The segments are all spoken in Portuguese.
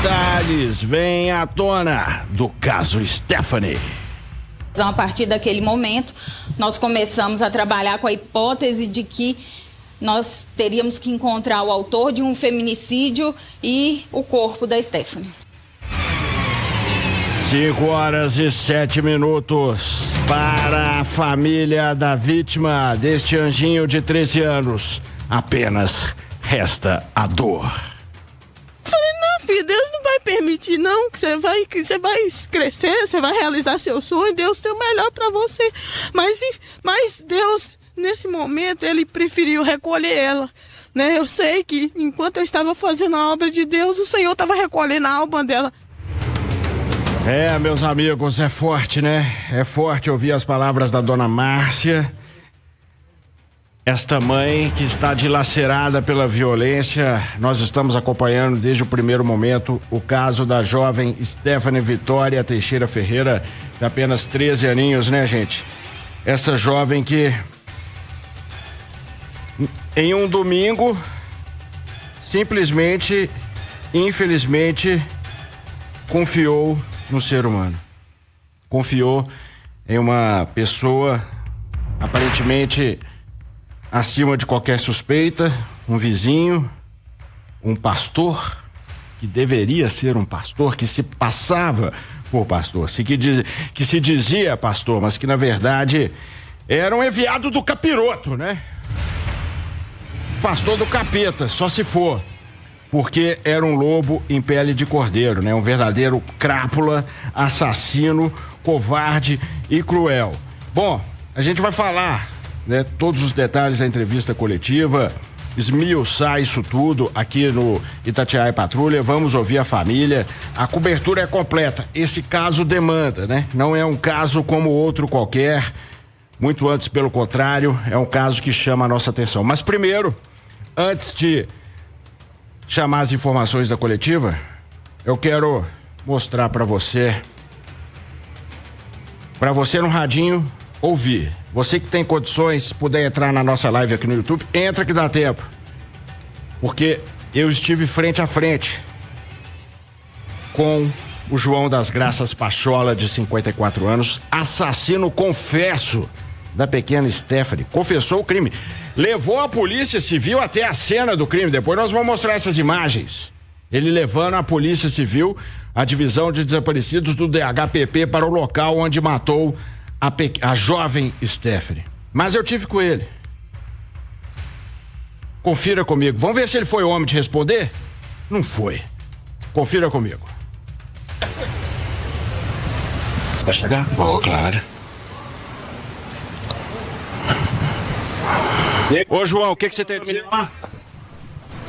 detalhes vêm à tona do caso Stephanie. Então, a partir daquele momento, nós começamos a trabalhar com a hipótese de que nós teríamos que encontrar o autor de um feminicídio e o corpo da Stephanie. 5h07 para a família da vítima deste anjinho de 13 anos. Apenas resta a dor. Falei, não, filho, Deus não vai permitir, não, que você vai crescer, você vai realizar seu sonho, Deus tem o melhor para você. Mas Deus, nesse momento, ele preferiu recolher ela. Né? Eu sei que enquanto eu estava fazendo a obra de Deus, o Senhor estava recolhendo a alma dela. Meus amigos, é forte, né? É forte ouvir as palavras da dona Márcia. Esta mãe que está dilacerada pela violência. Nós estamos acompanhando desde o primeiro momento o caso da jovem Stephanie Vitória Teixeira Ferreira, de apenas 13 aninhos, né, gente? Essa jovem que, em um domingo, simplesmente, infelizmente, confiou no ser humano. Confiou em uma pessoa aparentemente acima de qualquer suspeita, um vizinho, um pastor, que deveria ser um pastor, que se passava por pastor, que se dizia pastor, mas que na verdade era um enviado do capiroto, né? Pastor do capeta, só se for. Porque era um lobo em pele de cordeiro, né? Um verdadeiro crápula, assassino, covarde e cruel. Bom, a gente vai falar, né, todos os detalhes da entrevista coletiva, esmiuçar isso tudo aqui no Itatiaia Patrulha. Vamos ouvir a família. A cobertura é completa. Esse caso demanda, né? Não é um caso como outro qualquer. Muito antes, pelo contrário, é um caso que chama a nossa atenção. Mas primeiro, antes de chamar as informações da coletiva, eu quero mostrar para você no radinho ouvir. Você que tem condições, puder entrar na nossa live aqui no YouTube, entra que dá tempo. Porque eu estive frente a frente com o João das Graças Pachola, de 54 anos, assassino confesso da pequena Stephanie. Confessou o crime. Levou a polícia civil até a cena do crime. Depois nós vamos mostrar essas imagens. Ele levando a polícia civil, a divisão de desaparecidos do DHPP, para o local onde matou a jovem Stephanie. Mas eu tive com ele. Confira comigo. Vamos ver se ele foi homem de responder? Não foi. Confira comigo. Você vai chegar? Oh, claro. Ô, João, o que você tem a dizer?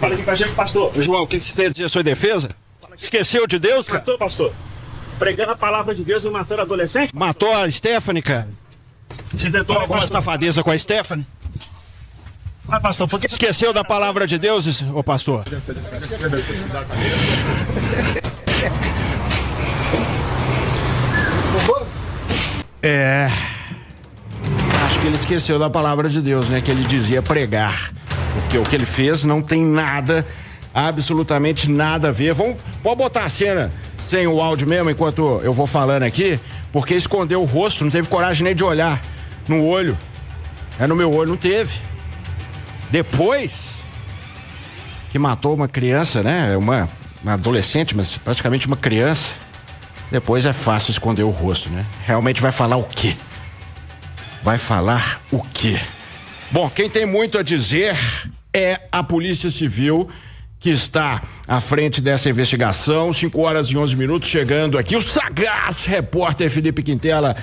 Fala aqui com a gente, pastor. Ô, João, o que você tem a dizer à sua defesa? Esqueceu de Deus, cara? Matou, pastor. Pregando a palavra de Deus e matando adolescente? Matou a Stephanie, cara? Você tentou alguma safadeza com a Stephanie? Vai, pastor, por que... Esqueceu da palavra de Deus, ô pastor? Acho que ele esqueceu da palavra de Deus, né? Que ele dizia pregar. Porque o que ele fez não tem nada, absolutamente nada a ver. Pode botar a cena sem o áudio mesmo, enquanto eu vou falando aqui, porque escondeu o rosto, não teve coragem nem de olhar no olho. No meu olho, não teve. Depois que matou uma criança, né? Uma adolescente, mas praticamente uma criança. Depois é fácil esconder o rosto, né? Realmente vai falar o quê? Vai falar o quê? Bom, quem tem muito a dizer é a Polícia Civil, que está à frente dessa investigação. 5h11, chegando aqui o sagaz repórter Felipe Quintela.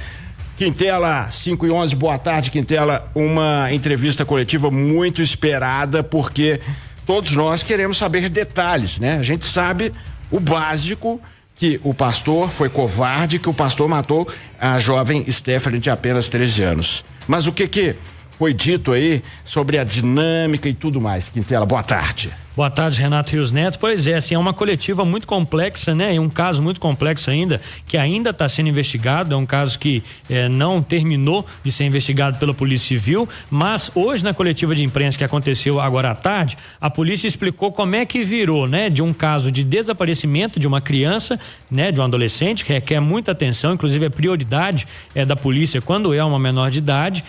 Quintela, 5h11, boa tarde, Quintela. Uma entrevista coletiva muito esperada, porque todos nós queremos saber detalhes, né? A gente sabe o básico, que o pastor foi covarde, que o pastor matou a jovem Stephanie de apenas 13 anos. Mas o que foi dito aí sobre a dinâmica e tudo mais? Quintela, boa tarde. Boa tarde, Renato Rios Neto. Pois é, assim, é uma coletiva muito complexa, né? E um caso muito complexo ainda, que ainda está sendo investigado. É um caso que não terminou de ser investigado pela Polícia Civil, mas hoje na coletiva de imprensa que aconteceu agora à tarde, a polícia explicou como é que virou, né? De um caso de desaparecimento de uma criança, né? De um adolescente, que requer muita atenção, inclusive é prioridade da polícia quando é uma menor de idade,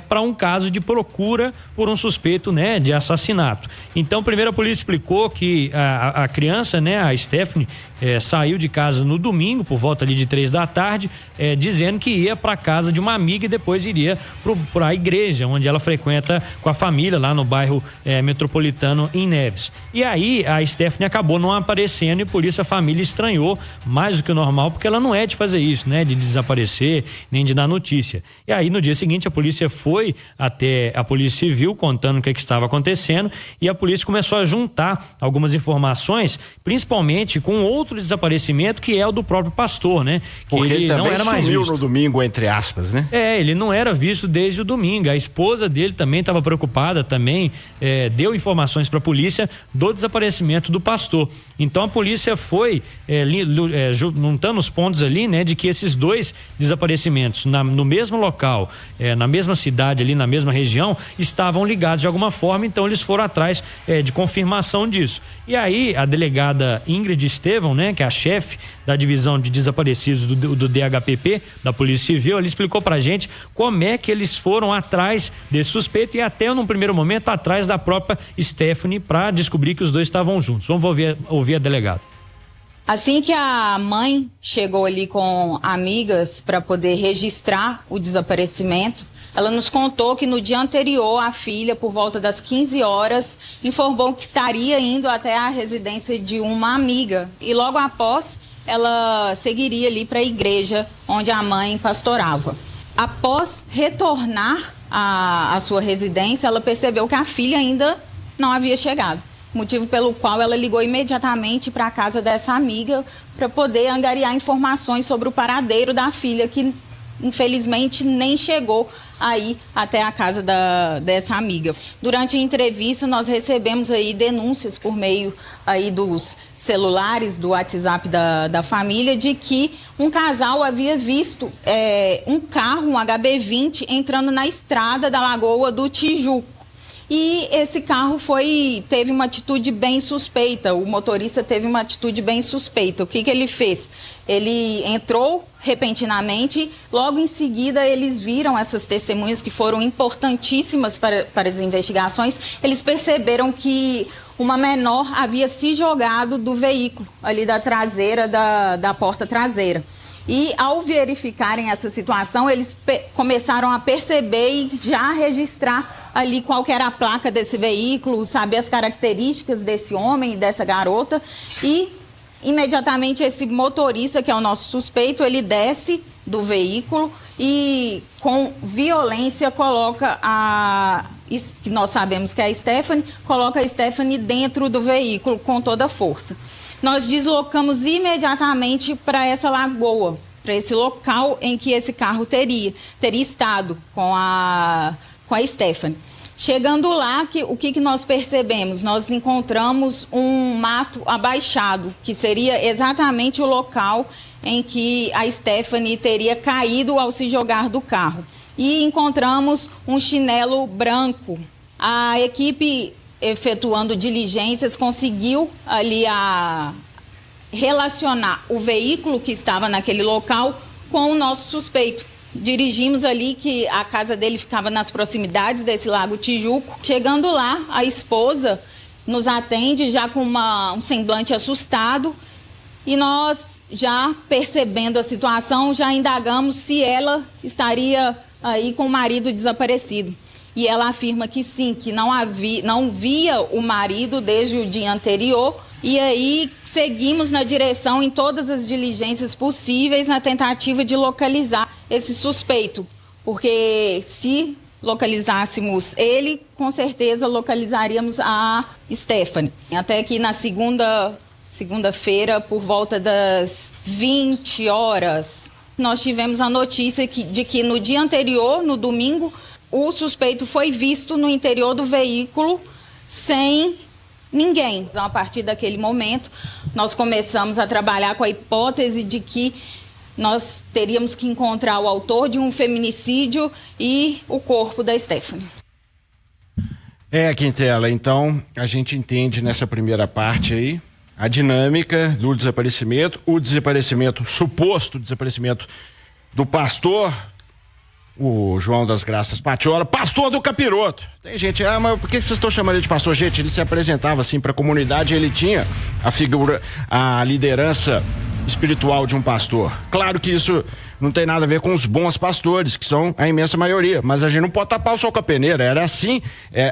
para um caso de procura por um suspeito, né? De assassinato. Então, primeiro a polícia explicou que a criança, né, a Stephanie, saiu de casa no domingo por volta ali de 3 da tarde, dizendo que ia para casa de uma amiga e depois iria para a igreja onde ela frequenta com a família lá no bairro metropolitano em Neves. E aí a Stephanie acabou não aparecendo e por isso a família estranhou mais do que o normal, porque ela não é de fazer isso, né, de desaparecer nem de dar notícia. E aí no dia seguinte a polícia foi até a Polícia Civil contando o que estava acontecendo e a polícia começou a juntar algumas informações, principalmente com outro desaparecimento que é o do próprio pastor, né? Que porque ele também não era mais visto no domingo, entre aspas, né? Ele não era visto desde o domingo. A esposa dele também estava preocupada, também deu informações para a polícia do desaparecimento do pastor. Então a polícia foi juntando os pontos ali, né? De que esses dois desaparecimentos no mesmo local, na mesma cidade ali, na mesma região, estavam ligados de alguma forma, então eles foram atrás de confirmação disso. E aí a delegada Ingrid Estevão, né, que é a chefe da divisão de desaparecidos do DHPP, da Polícia Civil, ele explicou pra gente como é que eles foram atrás desse suspeito e até num primeiro momento atrás da própria Stephanie para descobrir que os dois estavam juntos. Vamos ouvir a delegada. Assim que a mãe chegou ali com amigas para poder registrar o desaparecimento, ela nos contou que no dia anterior a filha, por volta das 15 horas, informou que estaria indo até a residência de uma amiga e logo após ela seguiria ali para a igreja onde a mãe pastorava. Após retornar à sua residência, ela percebeu que a filha ainda não havia chegado, motivo pelo qual ela ligou imediatamente para a casa dessa amiga para poder angariar informações sobre o paradeiro da filha, que infelizmente nem chegou aí até a casa dessa amiga. Durante a entrevista nós recebemos aí denúncias por meio aí dos celulares, do WhatsApp da família, de que um casal havia visto um carro, um HB20, entrando na estrada da Lagoa do Tijuco. E esse carro teve uma atitude bem suspeita, o motorista teve uma atitude bem suspeita. O que ele fez? Ele entrou repentinamente, logo em seguida eles viram essas testemunhas que foram importantíssimas para as investigações, eles perceberam que uma menor havia se jogado do veículo, ali da traseira, da porta traseira. E ao verificarem essa situação, eles começaram a perceber e já registrar ali qual que era a placa desse veículo, saber as características desse homem e dessa garota. E imediatamente esse motorista, que é o nosso suspeito, ele desce do veículo e com violência coloca que nós sabemos que é a Stephanie, coloca a Stephanie dentro do veículo com toda a força. Nós deslocamos imediatamente para essa lagoa, para esse local em que esse carro teria estado com a Stephanie. Chegando lá, o que nós percebemos? Nós encontramos um mato abaixado, que seria exatamente o local em que a Stephanie teria caído ao se jogar do carro. E encontramos um chinelo branco. A equipe, efetuando diligências, conseguiu ali relacionar o veículo que estava naquele local com o nosso suspeito. Dirigimos ali, que a casa dele ficava nas proximidades desse Lago Tijuco. Chegando lá, a esposa nos atende já com um semblante assustado e nós, já percebendo a situação, já indagamos se ela estaria aí com o marido desaparecido. E ela afirma que sim, que não via o marido desde o dia anterior. E aí seguimos na direção em todas as diligências possíveis na tentativa de localizar esse suspeito. Porque se localizássemos ele, com certeza localizaríamos a Stephanie. Até que na segunda-feira, por volta das 20 horas, nós tivemos a notícia de que no dia anterior, no domingo, o suspeito foi visto no interior do veículo sem Ninguém. Então, a partir daquele momento, nós começamos a trabalhar com a hipótese de que nós teríamos que encontrar o autor de um feminicídio e o corpo da Stephanie. Quintela, então a gente entende nessa primeira parte aí a dinâmica do desaparecimento, o suposto desaparecimento do pastor, o João das Graças Patiola, pastor do Capiroto. Tem gente, mas por que vocês estão chamando ele de pastor? Gente, ele se apresentava assim para a comunidade, ele tinha a figura, a liderança espiritual de um pastor. Claro que isso não tem nada a ver com os bons pastores, que são a imensa maioria, mas a gente não pode tapar o sol com a peneira, era assim,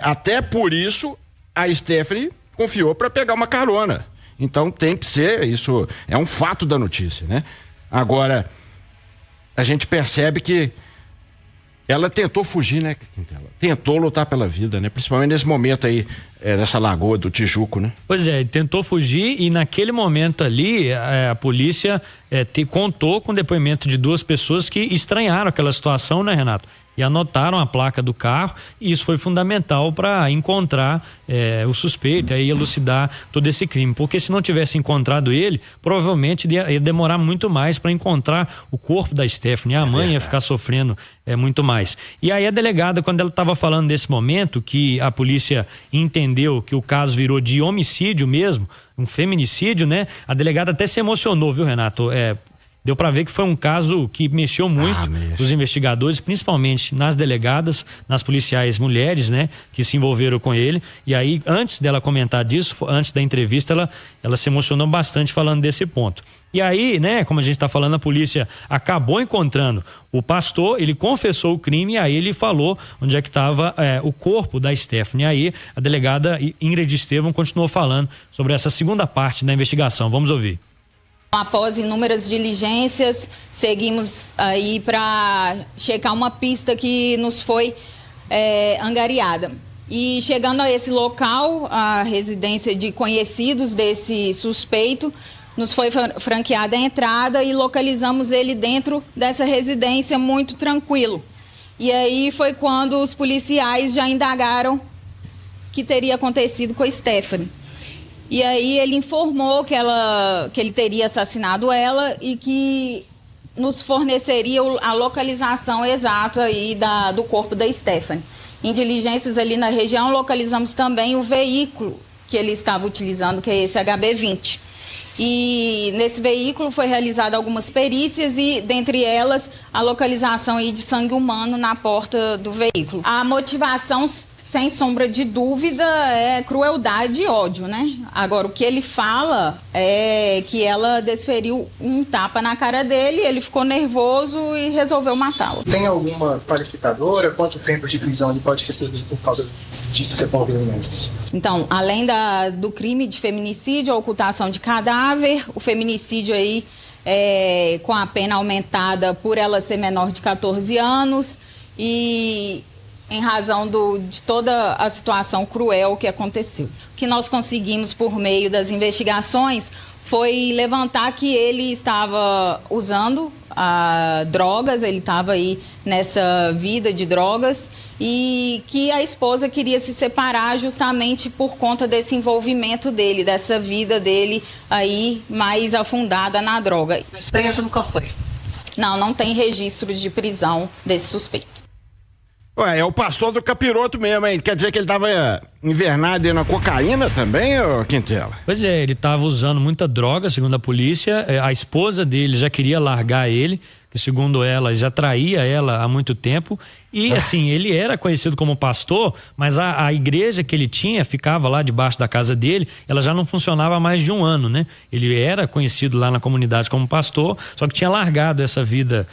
até por isso a Stephanie confiou para pegar uma carona. Então tem que ser, isso é um fato da notícia, né? Agora, a gente percebe que ela tentou fugir, né, Quintela? Tentou lutar pela vida, né? Principalmente nesse momento aí, nessa lagoa do Tijuco, né? Pois é, tentou fugir e naquele momento ali a polícia contou com o depoimento de 2 pessoas que estranharam aquela situação, né, Renato? E anotaram a placa do carro, e isso foi fundamental para encontrar o suspeito e elucidar todo esse crime, porque se não tivesse encontrado ele, provavelmente ia demorar muito mais para encontrar o corpo da Stephanie, a mãe ia ficar sofrendo muito mais. E aí a delegada, quando ela estava falando desse momento, que a polícia entendeu que o caso virou de homicídio mesmo, um feminicídio, né? A delegada até se emocionou, viu, Renato? Deu para ver que foi um caso que mexeu muito os investigadores, principalmente nas delegadas, nas policiais mulheres, né, que se envolveram com ele. E aí, antes dela comentar disso, antes da entrevista, ela se emocionou bastante falando desse ponto. E aí, né, como a gente está falando, a polícia acabou encontrando o pastor, ele confessou o crime e aí ele falou onde é que estava o corpo da Stephanie. E aí a delegada Ingrid Estevam continuou falando sobre essa segunda parte da investigação. Vamos ouvir. Após inúmeras diligências, seguimos aí para checar uma pista que nos foi angariada. E chegando a esse local, a residência de conhecidos desse suspeito, nos foi franqueada a entrada e localizamos ele dentro dessa residência muito tranquilo. E aí foi quando os policiais já indagaram que teria acontecido com a Stephanie. E aí ele informou que ele teria assassinado ela e que nos forneceria a localização exata aí do corpo da Stephanie. Em diligências ali na região, localizamos também o veículo que ele estava utilizando, que é esse HB20. E nesse veículo foi realizada algumas perícias e, dentre elas, a localização aí de sangue humano na porta do veículo. A motivação, sem sombra de dúvida, é crueldade e ódio, né? Agora, o que ele fala é que ela desferiu um tapa na cara dele, ele ficou nervoso e resolveu matá-la. Tem alguma qualificadora? Quanto tempo de prisão ele pode receber por causa disso que é conveniente? Então, além do crime de feminicídio, a ocultação de cadáver, o feminicídio aí com a pena aumentada por ela ser menor de 14 anos e em razão de toda a situação cruel que aconteceu. O que nós conseguimos por meio das investigações foi levantar que ele estava usando drogas, ele estava aí nessa vida de drogas e que a esposa queria se separar justamente por conta desse envolvimento dele, dessa vida dele aí mais afundada na droga. Mas preso nunca foi? Não tem registro de prisão desse suspeito. Ué, é o pastor do Capiroto mesmo, hein? Quer dizer que ele tava invernado na cocaína também, ô Quintela? Pois é, ele tava usando muita droga, segundo a polícia. A esposa dele já queria largar ele, que segundo ela, já traía ela há muito tempo. E assim, ele era conhecido como pastor, mas a igreja que ele tinha, ficava lá debaixo da casa dele, ela já não funcionava há mais de um ano, né? Ele era conhecido lá na comunidade como pastor, só que tinha largado essa vida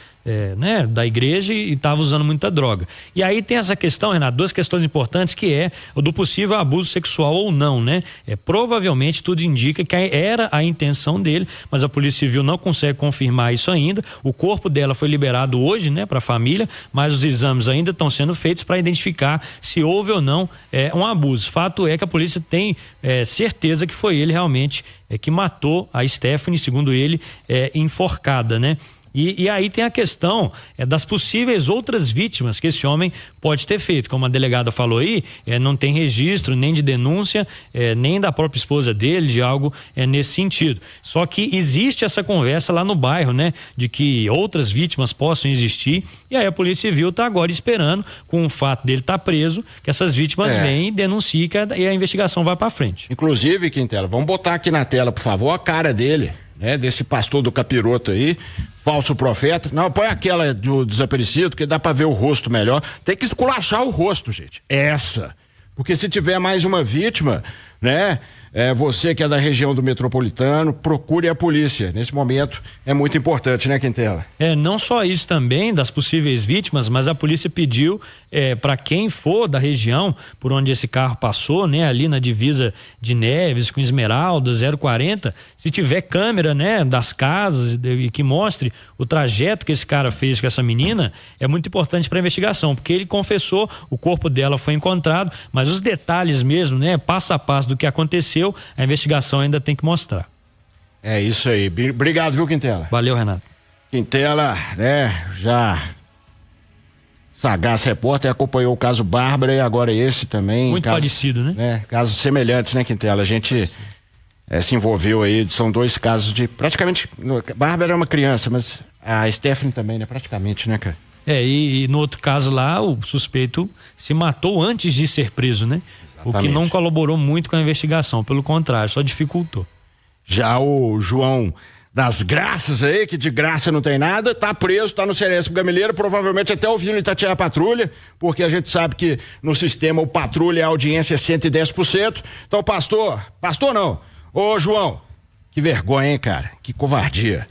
né, da igreja e estava usando muita droga. E aí tem essa questão, Renato, 2 questões importantes, que é o do possível abuso sexual ou não, né? Provavelmente tudo indica que era a intenção dele, mas a Polícia Civil não consegue confirmar isso ainda. O corpo dela foi liberado hoje, né, para a família, mas os exames ainda estão sendo feitos para identificar se houve ou não um abuso. Fato é que a polícia tem certeza que foi ele realmente que matou a Stephanie, segundo ele, enforcada, né? E aí tem a questão das possíveis outras vítimas que esse homem pode ter feito. Como a delegada falou aí, não tem registro nem de denúncia, nem da própria esposa dele, de algo nesse sentido. Só que existe essa conversa lá no bairro, né? De que outras vítimas possam existir, e aí a Polícia Civil está agora esperando, com o fato dele estar preso, que essas vítimas venham e denunciem e a investigação vai para frente. Inclusive, Quintela, vamos botar aqui na tela, por favor, a cara dele, né? Desse pastor do capiroto aí, falso profeta. Não, põe aquela do desaparecido, que dá pra ver o rosto melhor. Tem que esculachar o rosto, gente. Essa. Porque se tiver mais uma vítima, né? Você que é da região do metropolitano, procure a polícia. Nesse momento é muito importante, né, Quintela? Não só isso também das possíveis vítimas, mas a polícia pediu para quem for da região por onde esse carro passou, né, ali na divisa de Neves com Esmeralda 040, se tiver câmera, né, das casas e que mostre o trajeto que esse cara fez com essa menina, é muito importante para a investigação, porque ele confessou, o corpo dela foi encontrado, mas os detalhes mesmo, né, passo a passo do que aconteceu, a investigação ainda tem que mostrar. É isso aí. Obrigado, viu, Quintela? Valeu, Renato. Quintela, já sagaz repórter, acompanhou o caso Bárbara e agora esse também. Muito parecido, né? Casos semelhantes, né, Quintela? A gente se envolveu aí, são dois casos de praticamente, Bárbara é uma criança, mas a Stephanie também, né? Praticamente, né, cara? E no outro caso lá, o suspeito se matou antes de ser preso, né? Exatamente. O que não colaborou muito com a investigação, pelo contrário, só dificultou. Já o João das Graças aí, que de graça não tem nada, tá preso, tá no Ceresp Gameleira, provavelmente até ouvindo Itatiaia Patrulha, porque a gente sabe que no sistema o Patrulha a audiência é 110%. Então, pastor não, ô João, que vergonha, hein, cara, que covardia.